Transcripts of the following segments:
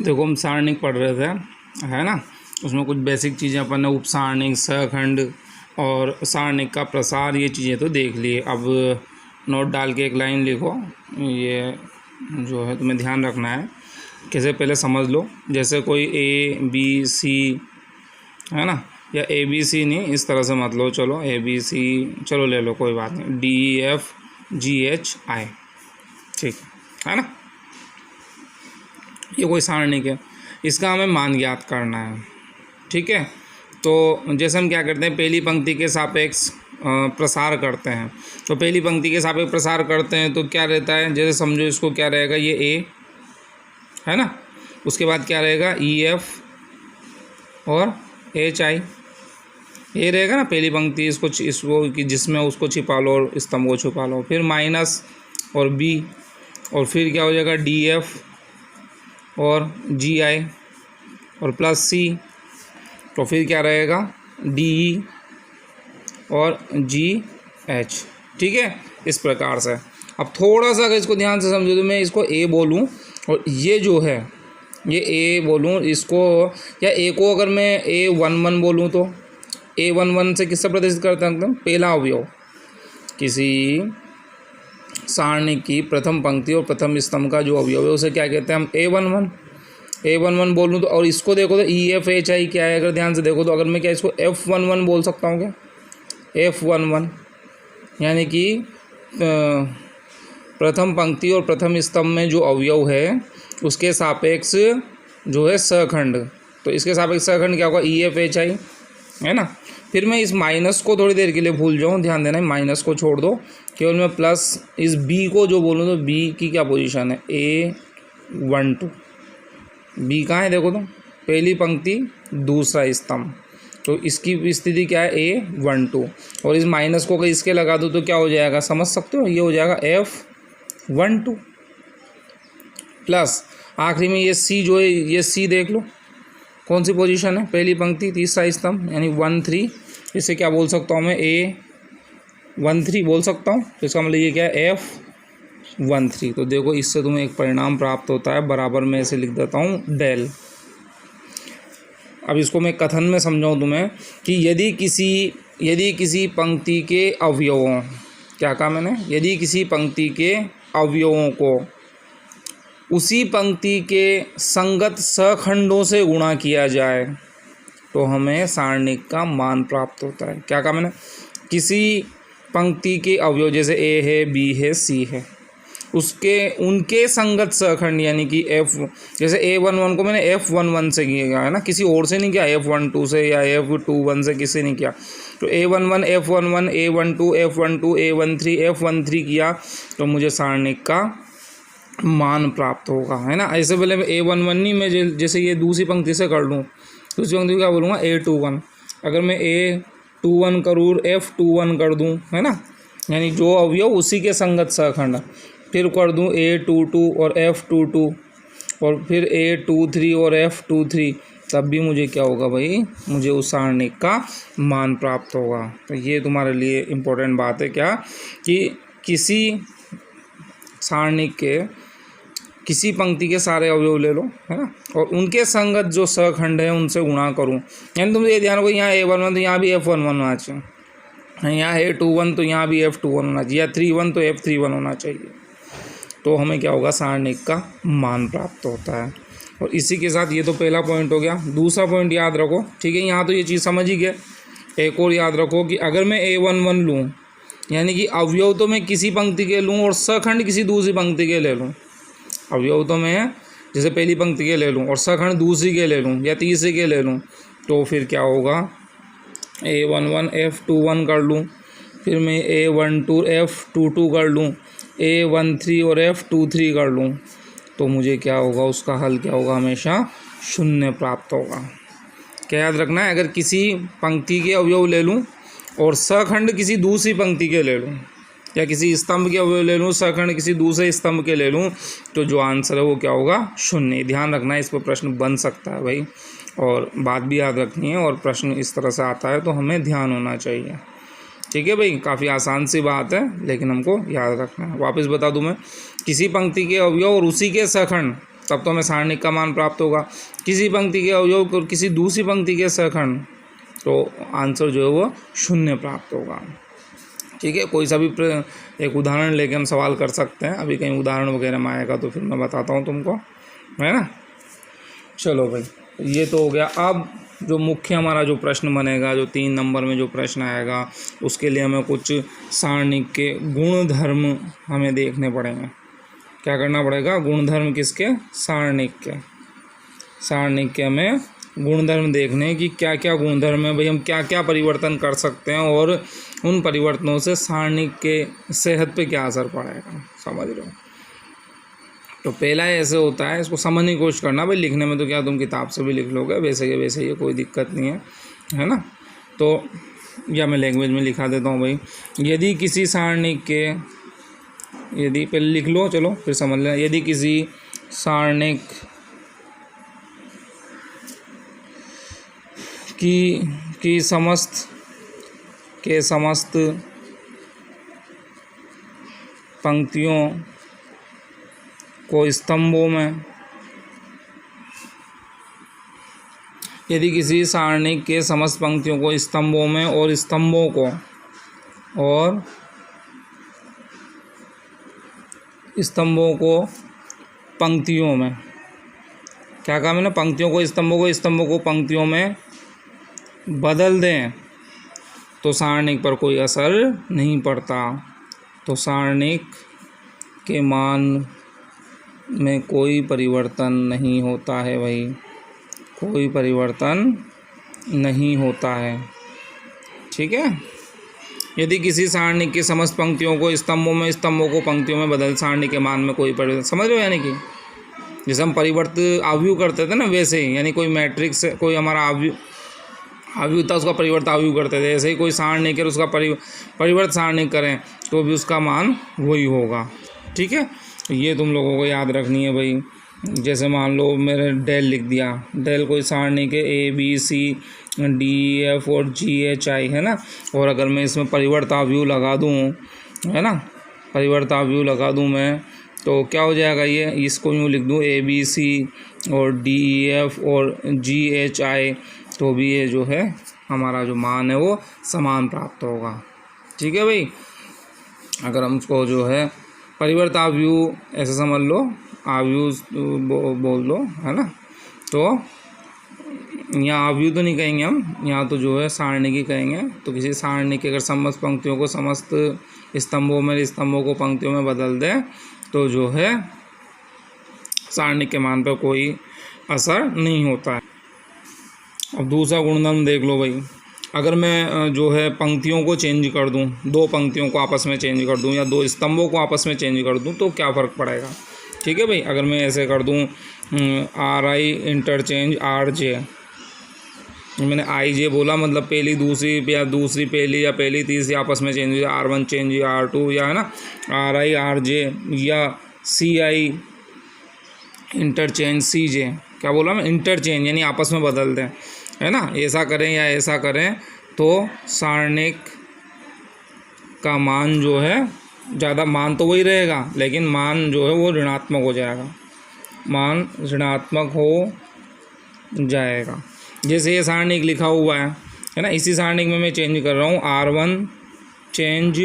देखो हम सारणिक पढ़ रहे थे, है ना। उसमें कुछ बेसिक चीज़ें अपन ने उपसारणिक, सहखंड और सारणिक का प्रसार, ये चीज़ें तो देख लिए। अब नोट डाल के एक लाइन लिखो, ये जो है तुम्हें ध्यान रखना है। कैसे, पहले समझ लो। जैसे कोई ए बी सी, है ना, या ए बी सी नहीं, इस तरह से मत लो। चलो ए बी सी चलो ले लो, कोई बात नहीं। D F G H I, ठीक है ना। ये कोई सारणिक है, इसका हमें मान ज्ञात करना है, ठीक है। तो जैसे हम क्या करते हैं, पहली पंक्ति के सापेक्ष प्रसार करते हैं। तो पहली पंक्ति के सापेक्ष प्रसार करते हैं तो क्या रहता है, जैसे समझो इसको क्या रहेगा, ये ए है ना, उसके बाद क्या रहेगा ई एफ और एच आई, ये रहेगा ना पहली पंक्ति। इसको कि जिसमें उसको छिपा लो और स्तंभ को छुपा लो। फिर माइनस और बी, और फिर क्या हो जाएगा डी एफ और जी आई और प्लस सी, तो फिर क्या रहेगा डी ई और जी एच, ठीक है। इस प्रकार से अब थोड़ा सा अगर इसको ध्यान से समझो तो मैं इसको ए बोलूँ और ये जो है ये ए बोलूँ इसको, या ए को अगर मैं ए वन वन बोलूँ तो ए वन वन से किससे प्रदर्शित करते हैं, एकदम पहला अवयव किसी सारणी की प्रथम पंक्ति और प्रथम स्तंभ का जो अवयव है उसे क्या कहते हैं हम, ए one one. A one one बोलूँ तो, और इसको देखो तो ई एफ एच आई क्या है, अगर ध्यान से देखो तो अगर मैं क्या इसको एफ वन वन बोल सकता हूँ क्या, एफ वन वन, यानी कि प्रथम पंक्ति और प्रथम स्तंभ में जो अवयव है उसके सापेक्ष जो है सहखंड, तो इसके सापेक्ष सहखंड क्या होगा, ई एफ एच आई, है ना। फिर मैं इस माइनस को थोड़ी देर के लिए भूल जाऊँ, ध्यान देना, माइनस को छोड़ दो, केवल मैं प्लस इस बी को जो बोलूँ तो बी की क्या पोजीशन है, ए वन टू। बी कहाँ है देखो तो, पहली पंक्ति दूसरा स्तंभ, तो इसकी स्थिति क्या है, ए वन टू। और इस माइनस को अगर इसके लगा दो तो क्या हो जाएगा, समझ सकते हो, ये हो जाएगा एफ वन टू प्लस आखिरी में ये सी जो है, ये सी देख लो कौन सी पोजीशन है, पहली पंक्ति तीसरा स्तंभ, यानी वन थ्री। इसे क्या बोल सकता हूँ मैं, ए वन थ्री बोल सकता हूँ। तो इसका मतलब ये क्या है, एफ वन थ्री। तो देखो इससे तुम्हें एक परिणाम प्राप्त होता है, बराबर में इसे लिख देता हूँ डेल। अब इसको मैं कथन में समझाऊँ तुम्हें कि यदि किसी पंक्ति के अवयवों, क्या कहा मैंने, यदि किसी पंक्ति के अवयवों को उसी पंक्ति के संगत सहखंडों से गुणा किया जाए तो हमें सारणिक का मान प्राप्त होता है। क्या कहा मैंने, किसी पंक्ति के अवयव जैसे ए है, बी है, सी है, उनके संगत सहखंड, यानी कि एफ, जैसे ए वन वन को मैंने एफ वन वन से किया है ना, किसी और से नहीं किया, एफ वन टू से या एफ टू वन से किसी नहीं किया। तो A one one F one one, A one two F one two, A one three F one three किया तो मुझे सारणिक का मान प्राप्त होगा, है ना। ऐसे पहले ए वन वन नहीं, मैं जैसे ये दूसरी पंक्ति से कर लूँ, दूसरी पंक्ति क्या बोलूँगा, ए टू वन। अगर मैं ए टू वन करूँ, एफ टू वन कर दूँ, है ना, यानी जो अवयव उसी के संगत सहखंड। फिर कर दूँ ए टू टू और एफ टू टू, और फिर ए टू थ्री और एफ टू थ्री, तब भी मुझे क्या होगा भाई, मुझे उस सारणिक का मान प्राप्त होगा। तो ये तुम्हारे लिए इम्पोर्टेंट बात है क्या, कि किसी सारणिक के किसी पंक्ति के सारे अवयव ले लो, है ना, और उनके संगत जो सहखंड है उनसे गुणा करूँ। यानी तुम ये ध्यान रखो, यहाँ ए वन वन तो यहाँ भी एफ वन वन होना चाहिए, यहाँ ए टू वन तो यहाँ भी एफ टू वन होना चाहिए, या थ्री वन तो एफ थ्री वन होना चाहिए। तो हमें क्या होगा, सारणिक का मान प्राप्त होता है। और इसी के साथ ये तो पहला पॉइंट हो गया। दूसरा पॉइंट याद रखो, ठीक है, यहाँ तो ये चीज़ समझ ही गए। एक और याद रखो कि अगर मैं ए वन वन लूँ, यानी कि अवयव तो मैं किसी पंक्ति के लूँ और सहखंड किसी दूसरी पंक्ति के ले लूँ। अवयव तो मैं जैसे पहली पंक्ति के ले लूँ और सहखंड दूसरी के ले लूँ या तीसरी के ले लूँ, तो फिर क्या होगा, A one one F two one कर लूँ, फिर मैं A one two F two two कर लूँ, ए वन थ्री और एफ टू थ्री कर लूँ, तो मुझे क्या होगा, उसका हल क्या होगा, हमेशा शून्य प्राप्त होगा। क्या याद रखना है, अगर किसी पंक्ति के अवयव ले लूँ और सहखंड किसी दूसरी पंक्ति के ले लूँ, या किसी स्तंभ के अवयव ले लूँ, सहखंड किसी दूसरे स्तंभ के ले लूँ, तो जो आंसर है वो क्या होगा, शून्य। ध्यान रखना है, इस पर प्रश्न बन सकता है भाई, और बात भी याद रखनी है, और प्रश्न इस तरह से आता है तो हमें ध्यान होना चाहिए, ठीक है भाई। काफ़ी आसान सी बात है, लेकिन हमको याद रखना है। वापस बता दूं मैं, किसी पंक्ति के अवयव और उसी के सहखंड तब तो हमें सारणिक का मान प्राप्त होगा। किसी पंक्ति के अवयव और किसी दूसरी पंक्ति के सहखंड, तो आंसर जो है वो 0 प्राप्त होगा। ठीक है, कोई सा भी एक उदाहरण लेके हम सवाल कर सकते हैं। अभी कहीं उदाहरण वगैरह में आएगा तो फिर मैं बताता हूँ तुमको, है ना। चलो भाई, ये तो हो गया। अब जो मुख्य हमारा जो प्रश्न बनेगा, जो 3 नंबर में जो प्रश्न आएगा, उसके लिए हमें कुछ सारणिक के गुणधर्म हमें देखने पड़ेंगे। क्या करना पड़ेगा? गुणधर्म किसके? सारणिक के। सारणिक के हमें गुणधर्म देखने कि क्या क्या गुणधर्म है भाई, हम क्या क्या परिवर्तन कर सकते हैं और उन परिवर्तनों से सारणिक के सेहत पे क्या असर पड़ेगा, समझ रहे हो। तो पहला ऐसे होता है, इसको समझने की कोशिश करना भाई। लिखने में तो क्या तुम किताब से भी लिख लोगे, वैसे के वैसे ये कोई दिक्कत नहीं है ना। तो या मैं लैंग्वेज में लिखा देता हूँ भाई। यदि किसी सारणिक के, यदि पहले लिख लो, चलो फिर समझ लेना। यदि किसी सारणिक की समस्त पंक्तियों को स्तंभों में, यदि किसी सारणिक के समस्त पंक्तियों को स्तंभों में और स्तंभों को पंक्तियों में, क्या कहा मैंने? पंक्तियों को स्तंभों को पंक्तियों में बदल दें तो सारणिक पर कोई असर नहीं पड़ता। तो सारणिक के मान में कोई परिवर्तन नहीं होता है भाई, कोई परिवर्तन नहीं होता है। ठीक है। यदि किसी सारणिक की समस्त पंक्तियों को स्तंभों को पंक्तियों में बदल, सारणिक के मान में कोई परिवर्तन, समझ रहे हो। यानी कि जैसे हम परिवर्तित आव्यूह करते थे ना, वैसे ही, यानी कोई मैट्रिक्स, कोई हमारा आव्यूह था, उसका परिवर्त आव्यूह करते थे, ऐसे ही कोई सारणिक है उसका परिवर्त सारणिक करें तो भी उसका मान वही होगा। ठीक है, ये तुम लोगों को याद रखनी है भाई। जैसे मान लो मैंने डेल लिख दिया, डेल कोई सारणिक है ABCDEF और GHI, है ना। और अगर मैं इसमें परिवर्त आव्यूह लगा दूँ, है ना, परिवर्त आव्यूह लगा दूँ मैं, तो क्या हो जाएगा? ये इसको यूँ लिख दूँ ABC और DEF और GHI, तो भी ये जो है हमारा जो मान है वो समान प्राप्त होगा। ठीक है भाई। अगर हम उसको जो है परिवर्त आव्यूह ऐसे समझ लो, आव्यूह बोल दो, है ना। तो यहाँ आव्यूह तो नहीं कहेंगे हम, यहाँ तो जो है सारणिक ही कहेंगे। तो किसी सारणिक की अगर समस्त पंक्तियों को समस्त स्तंभों को पंक्तियों में बदल दें तो जो है सारणिक के मान पर कोई असर नहीं होता है। अब दूसरा गुणधर्म देख लो भाई। अगर मैं जो है पंक्तियों को चेंज कर दूं, 2 पंक्तियों को आपस में चेंज कर दूं या 2 स्तंभों को आपस में चेंज कर दूं, तो क्या फ़र्क पड़ेगा? ठीक है भाई। अगर मैं ऐसे कर दूं RI इंटरचेंज RJ, मैंने IJ बोला मतलब पहली दूसरी या दूसरी पहली या पहली तीसरी आपस में चेंज, R1 चेंज R2, या है ना RI RJ, या CI इंटरचेंज CJ। क्या बोला मैं? इंटरचेंज, यानी आपस में बदल दें, है ना। ऐसा करें या ऐसा करें तो सारणिक का मान जो है, ज़्यादा मान तो वही रहेगा लेकिन मान जो है वो ऋणात्मक हो जाएगा, मान ऋणात्मक हो जाएगा। जैसे ये सारणिक लिखा हुआ है ना, इसी सारणिक में मैं चेंज कर रहा हूँ R1 चेंज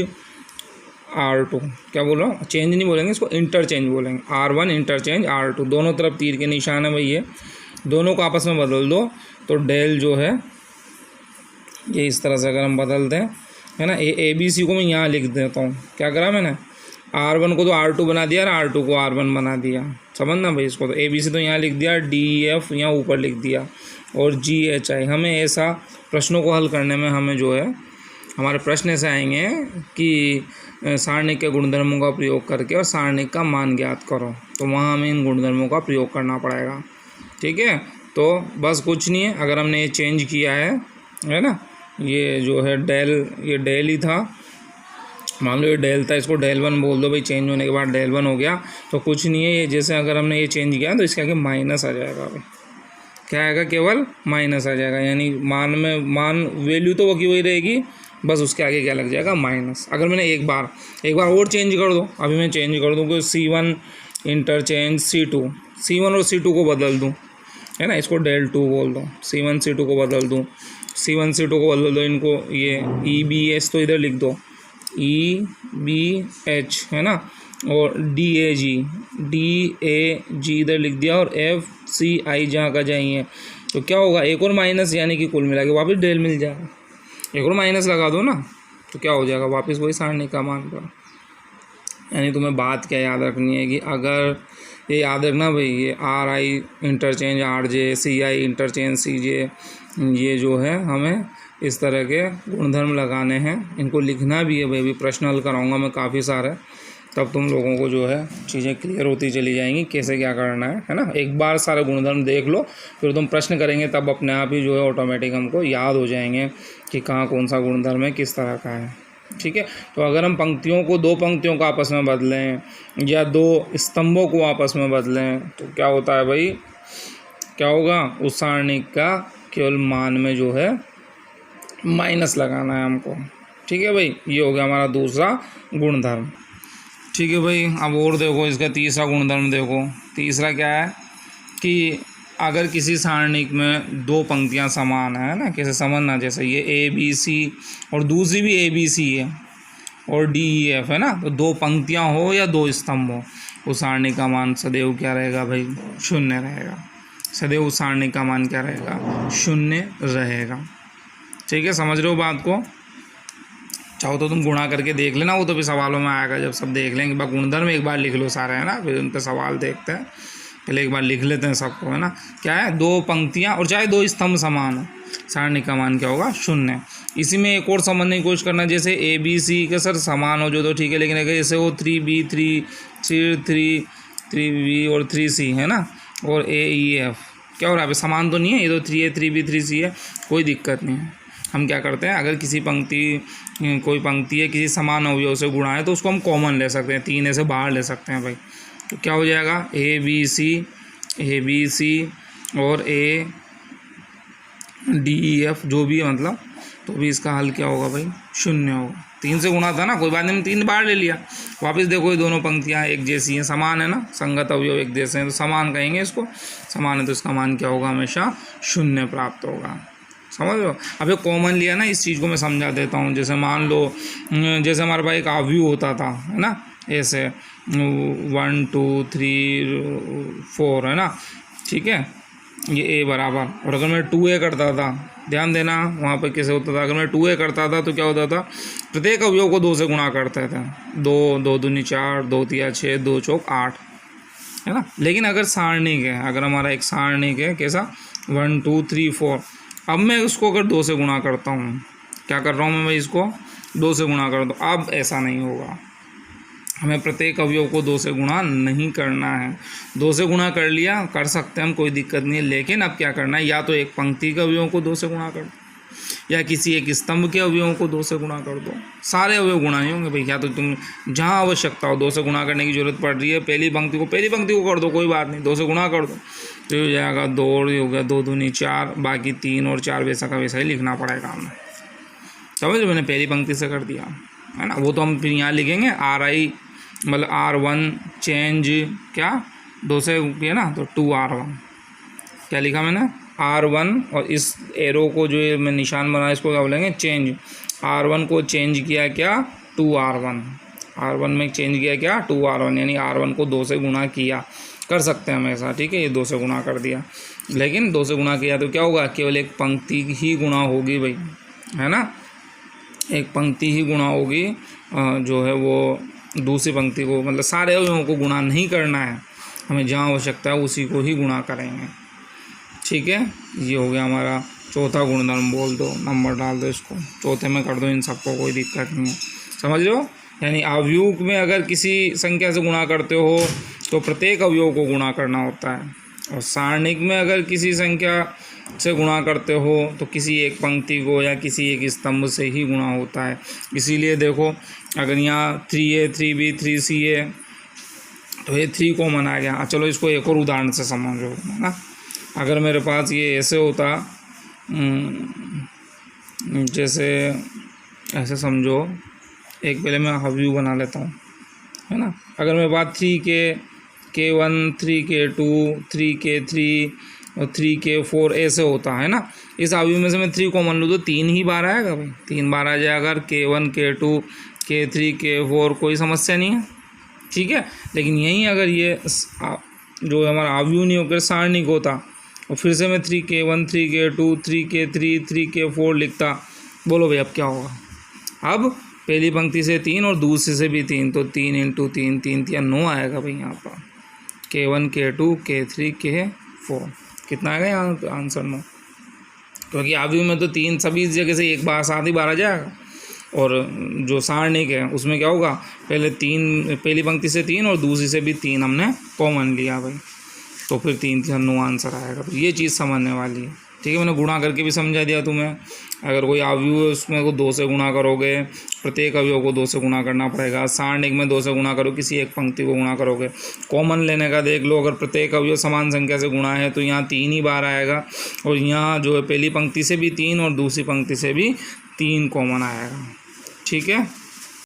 R2। क्या बोल रहा हूँ? चेंज नहीं बोलेंगे, इसको इंटरचेंज बोलेंगे। R1 इंटरचेंज R2, दोनों तरफ तीर के निशान है भाई, ये दोनों को आपस में बदल दो तो डेल जो है ये इस तरह से अगर हम बदल दें, है ना। ABC को मैं यहाँ लिख देता हूँ। क्या करा मैंने? R1 को तो R2 बना दिया और R2 को R1 बना दिया, समझना भाई। इसको तो ABC तो यहाँ लिख दिया, DEF यहाँ ऊपर लिख दिया और GHI। हमें ऐसा प्रश्नों को हल करने में हमें जो है, हमारे प्रश्न ऐसे आएंगे कि सारणिक के गुणधर्मों का प्रयोग करके और सारणिक का मान ज्ञात करो, तो वहाँ हमें इन गुणधर्मों का प्रयोग करना पड़ेगा। ठीक है, तो बस कुछ नहीं है। अगर हमने ये चेंज किया है ना, ये जो है डेल, ये डेल ही था, मान लो ये डेल था, इसको डेल 1 बोल दो भाई। चेंज होने के बाद डेल 1 हो गया तो कुछ नहीं है। ये जैसे अगर हमने ये चेंज किया तो इसके आगे माइनस आ जाएगा भाई। क्या आएगा? केवल माइनस आ जाएगा, यानी मान वैल्यू तो वो की वही रहेगी, बस उसके आगे क्या लग जाएगा? माइनस। अगर मैंने एक बार और चेंज कर दो, अभी मैं चेंज कर दूँ कि C1 इंटरचेंज C2, C1 और C2 को बदल दूँ, है ना, इसको del 2 बोल दो, C1 C2 को बदल दूँ, C1 C2 को बदल दो, इनको ये EBH तो इधर लिख दो, EBH, है ना, और DAG इधर लिख दिया, और FCI जहाँ का जाइए, तो क्या होगा, एक और माइनस, यानी कि कुल मिला के वापस डेल मिल जाएगा। एक और माइनस लगा दो ना, तो क्या हो जाएगा, वापस वही सारणी का मान पर। यानी तुम्हें बात क्या याद रखनी है कि अगर ये याद रखना भाई, ये RI interchange RJ, CI interchange CJ, ये जो है हमें इस तरह के गुणधर्म लगाने हैं, इनको लिखना भी है भाई। अभी प्रश्न हल कराऊंगा मैं काफ़ी सारे, तब तुम लोगों को जो है चीज़ें क्लियर होती चली जाएंगी कैसे क्या करना है ना। एक बार सारे गुणधर्म देख लो, फिर तुम प्रश्न करेंगे तब अपने आप ही जो है ऑटोमेटिक हमको याद हो जाएंगे कि कहाँ कौन सा गुणधर्म है, किस तरह का है, ठीक है। तो अगर हम पंक्तियों को, दो पंक्तियों को आपस में बदलें या दो स्तंभों को आपस में बदलें, तो क्या होता है भाई, क्या होगा, उस सारणी का केवल मान में जो है माइनस लगाना है हमको, ठीक है भाई। ये हो गया हमारा दूसरा गुणधर्म, ठीक है भाई। अब और देखो इसका तीसरा गुणधर्म देखो। तीसरा क्या है कि अगर किसी सारणिक में दो पंक्तियां समान है ना, कैसे समझना, जैसे ये ABC और दूसरी भी ABC है और DEF है ना, तो दो पंक्तियां हो या दो स्तंभ हो, उस सारणी का मान सदैव क्या रहेगा भाई, शून्य रहेगा। सदैव उस सारणी का मान क्या रहेगा, शून्य रहेगा, ठीक है। समझ रहे हो बात को? चाहो तो तुम गुणा करके देख लेना, वो तो भी सवालों में आएगा जब सब देख लेंगे। बाकी गुणधर्म एक बार लिख लो सारे, है ना, फिर उन पर सवाल देखते हैं। पहले एक बार लिख लेते हैं सबको, है ना। क्या है, दो पंक्तियां और चाहे दो स्तंभ समान हो, सारणी का मान क्या होगा, शून्य। इसी में एक और समझने की कोशिश करना, जैसे ABC के सर समान हो जो, तो ठीक है, लेकिन अगर जैसे वो 3B 3B और 3C है ना, और AEF क्या हो रहा है, समान तो नहीं है, ये तो 3A 3B 3C है, कोई दिक्कत नहीं है। हम क्या करते हैं, अगर किसी पंक्ति, कोई पंक्ति है किसी समान अवयव से गुणा है, तो उसको हम कॉमन ले सकते हैं, 3A से बाहर ले सकते हैं भाई। तो क्या हो जाएगा, ABC और DEF जो भी है मतलब, तो भी इसका हल क्या होगा भाई, शून्य होगा। 3 से गुणा था ना, कोई बात नहीं, 3 बार ले लिया। वापस देखो ये दोनों पंक्तियां एक जैसी हैं, समान है ना, संगत अवयव एक जैसे हैं, तो समान कहेंगे इसको। समान है तो इसका मान क्या होगा, हमेशा शून्य प्राप्त होगा। समझ लो। अब ये कॉमन लिया ना, इस चीज़ को मैं समझा देता हूँ। जैसे मान लो, जैसे हमारे पास एक अवयव होता था, है ना, ऐसे 1 2 3 4 है ना, ठीक है, ये A बराबर, और अगर मैं 2A करता था, ध्यान देना वहाँ पर कैसे होता था, अगर मैं 2A करता था तो क्या होता था, प्रत्येक अवयव को 2 से गुणा करते थे, 2 2 दूनी 4, 2 3 6, 2 चौक 8, है ना। लेकिन अगर सारणिक है, अगर हमारा एक सारणिक है कैसा, 1 2 3 4, अब मैं उसको अगर 2 से गुणा करता हूँ, क्या कर रहा हूँ मैं भाई, इसको 2 से गुणा कर दो। अब ऐसा नहीं होगा, हमें प्रत्येक अवयव को 2 से गुणा नहीं करना है। 2 से गुणा कर लिया, कर सकते हैं हम, कोई दिक्कत नहीं है, लेकिन अब क्या करना है, या तो एक पंक्ति के अवयवों को 2 से गुणा कर दो, या किसी एक स्तंभ के अवयवों को 2 से गुणा कर दो। सारे अवयव गुणा नहीं होंगे भाई, या तो तुम जहाँ आवश्यकता हो 2 से गुणा करने की जरूरत पड़ रही है, पहली पंक्ति को कर दो, कोई बात नहीं, 2 से गुणा कर दो, तो हो जाएगा 2 हो गया, 2 दूनी 4, बाकी 3 और 4 वैसा का वैसा ही लिखना पड़ेगा हमें। समझ लो, मैंने पहली पंक्ति से कर दिया, है ना। वो तो हम फिर यहाँ लिखेंगे RI मतलब R1 चेंज क्या 2 से किया ना, तो 2R1, क्या लिखा मैंने, R1, और इस एरो को जो मैं निशान बनाया इसको क्या बोलेंगे, चेंज। R1 को चेंज किया क्या, 2R1, R1 में चेंज किया क्या, 2R1, यानी R1 को 2 से गुणा किया। कर सकते हैं हम ऐसा, ठीक है, ये 2 से गुणा कर दिया, लेकिन 2 से गुणा किया तो क्या होगा, केवल एक पंक्ति ही गुणा होगी भाई, है ना, एक पंक्ति ही गुणा होगी, जो है वो दूसरी पंक्ति को, मतलब सारे अवयवों को गुणा नहीं करना है, हमें जहाँ आवश्यकता है उसी को ही गुणा करेंगे, ठीक है। ये हो गया हमारा चौथा गुणधर्म, बोल दो, नंबर डाल दो इसको, चौथे में कर दो इन सबको, कोई दिक्कत नहीं है। समझ लो, यानी अवयव में अगर किसी संख्या से गुणा करते हो तो प्रत्येक अवयव को गुणा करना होता है, और सारणिक में अगर किसी संख्या से गुणा करते हो तो किसी एक पंक्ति को या किसी एक स्तंभ से ही गुणा होता है। इसीलिए देखो, अगर यहाँ 3A 3B 3C है तो ये 3 कॉमन आ गया। चलो इसको एक और उदाहरण से समझो, है ना। अगर मेरे पास ये ऐसे होता, जैसे ऐसे समझो, एक पहले मैं अवयव बना लेता हूँ, है ना। अगर मेरे पास 3K K1 3K2 3K3 और 3K4 ऐसे होता है ना। इस अवयव में से मैं 3 कॉमन लूँ तो 3 ही बार आएगा भाई, 3 बार आ जाएगा। अगर K1 K2 K3 K4 कोई समस्या नहीं है, ठीक है। लेकिन यहीं अगर ये जो हमारा अवयव नहीं होकर सारणिक होता और फिर से मैं 3K1 3K2 3K3 3K4 लिखता, बोलो भाई अब क्या होगा। अब पहली पंक्ति से 3 और दूसरी से भी 3, तो 3 × 3 3 या 9 आएगा भाई यहाँ पर। K1 K2 K3 K4 कितना आएगा यहाँ आंसर 9, क्योंकि अवयव में तो 3 सभी जगह से एक बार साथ ही बार आ जाएगा। और जो सारणिक है उसमें क्या होगा, पहली पंक्ति से 3 और दूसरी से भी 3 हमने कॉमन लिया भाई, तो फिर 3 3 9 आंसर आएगा। तो ये चीज़ समझने वाली है, ठीक है। मैंने गुणा करके भी समझा दिया तुम्हें। अगर कोई अवयव है उसमें को 2 से गुणा करोगे, प्रत्येक अवयव को 2 से गुणा करना पड़ेगा। सारणिक में 2 से गुणा करो, किसी एक पंक्ति को गुणा करोगे। कॉमन लेने का देख लो, अगर प्रत्येक अवयव समान संख्या से गुणा है तो यहाँ 3 ही बार आएगा, और यहाँ जो है पहली पंक्ति से भी 3 और दूसरी पंक्ति से भी 3 कॉमन आएगा, ठीक है।